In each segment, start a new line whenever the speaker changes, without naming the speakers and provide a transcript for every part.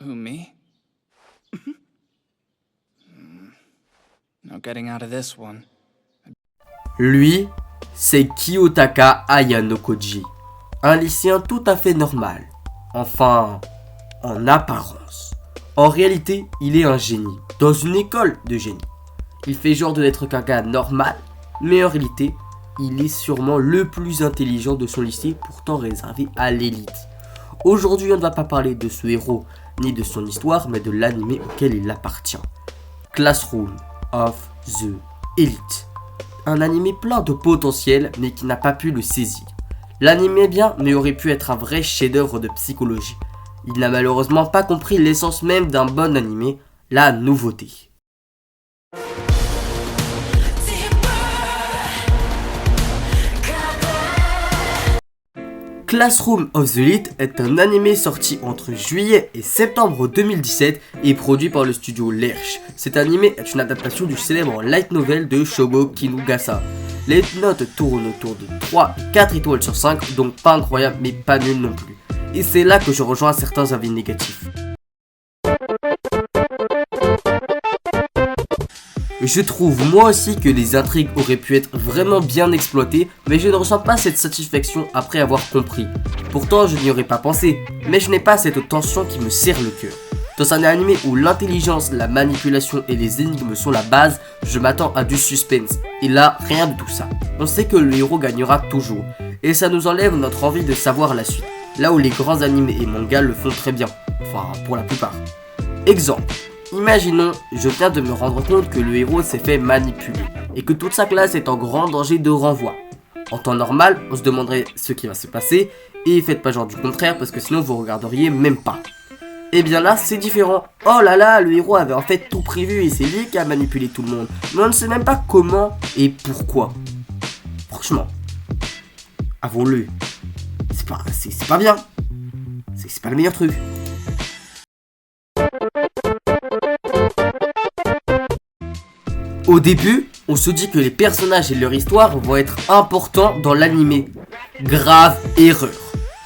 Who, me? No getting out of this one.
Lui, c'est Kiyotaka Aya no Koji, un lycéen tout à fait normal, enfin, en apparence. En réalité, il est un génie, dans une école de génie. Il fait genre de n'être qu'un gars normal, mais en réalité, il est sûrement le plus intelligent de son lycée, pourtant réservé à l'élite. Aujourd'hui, on ne va pas parler de ce héros, ni de son histoire, mais de l'anime auquel il appartient. Classroom of the Elite. Un anime plein de potentiel, mais qui n'a pas pu le saisir. L'anime est bien, mais aurait pu être un vrai chef-d'œuvre de psychologie. Il n'a malheureusement pas compris l'essence même d'un bon anime, la nouveauté. Classroom of the Elite est un anime sorti entre juillet et septembre 2017 et produit par le studio Lerche. Cet anime est une adaptation du célèbre light novel de Shogo Kinugasa. Les notes tournent autour de 3 et 4 étoiles sur 5, donc pas incroyable mais pas nul non plus. Et c'est là que je rejoins certains avis négatifs. Je trouve moi aussi que les intrigues auraient pu être vraiment bien exploitées, mais je ne ressens pas cette satisfaction après avoir compris. Pourtant je n'y aurais pas pensé, mais je n'ai pas cette tension qui me serre le cœur. Dans un anime où l'intelligence, la manipulation et les énigmes sont la base, je m'attends à du suspense. Et là, rien de tout ça. On sait que le héros gagnera toujours, et ça nous enlève notre envie de savoir la suite. Là où les grands animés et mangas le font très bien, enfin pour la plupart. Exemple. Imaginons, je viens de me rendre compte que le héros s'est fait manipuler et que toute sa classe est en grand danger de renvoi. En temps normal, on se demanderait ce qui va se passer et faites pas genre du contraire parce que sinon vous regarderiez même pas. Et bien là, c'est différent. Oh là là, le héros avait en fait tout prévu et c'est lui qui a manipulé tout le monde. Mais on ne sait même pas comment et pourquoi. Franchement, avouons-le, c'est pas bien. C'est pas le meilleur truc. Au début, on se dit que les personnages et leur histoire vont être importants dans l'anime. Grave erreur.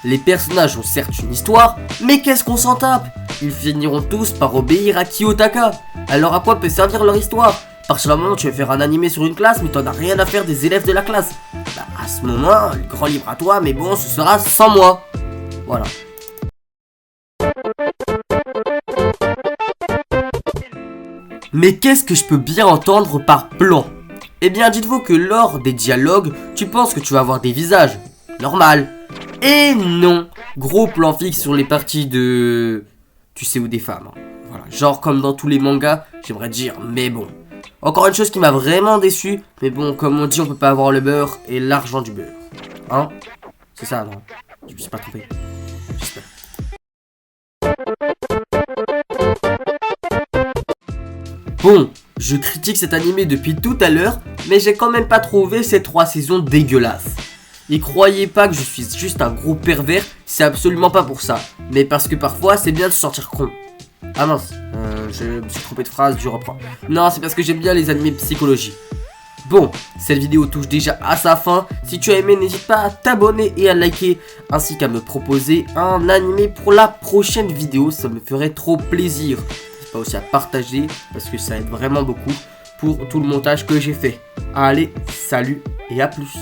Les personnages ont certes une histoire, mais qu'est-ce qu'on s'en tape? Ils finiront tous par obéir à Kiyotaka. Alors à quoi peut servir leur histoire? Parce que à un moment tu veux faire un anime sur une classe, mais t'en as rien à faire des élèves de la classe. Bah à ce moment, le grand libre à toi, mais bon, ce sera sans moi. Voilà. Mais qu'est-ce que je peux bien entendre par plan? Eh bien dites-vous que lors des dialogues, tu penses que tu vas avoir des visages. Normal. Et non. Gros plan fixe sur les parties de... Tu sais où des femmes. Hein. Voilà. Genre comme dans tous les mangas, j'aimerais dire, mais bon. Encore une chose qui m'a vraiment déçu, mais bon, comme on dit, on peut pas avoir le beurre et l'argent du beurre. Hein? C'est ça, non? Je me suis pas trompé. J'espère. Bon, je critique cet animé depuis tout à l'heure, mais j'ai quand même pas trouvé ces 3 saisons dégueulasses. Et croyez pas que je suis juste un gros pervers, c'est absolument pas pour ça, mais parce que parfois c'est bien de se sentir con. Ah mince, je me suis trompé de phrase, je reprends. Non, c'est parce que j'aime bien les animés psychologie. Bon, cette vidéo touche déjà à sa fin. Si tu as aimé, n'hésite pas à t'abonner et à liker, ainsi qu'à me proposer un animé pour la prochaine vidéo, ça me ferait trop plaisir. Pas aussi à partager parce que ça aide vraiment beaucoup pour tout le montage que j'ai fait. Allez, salut et à plus.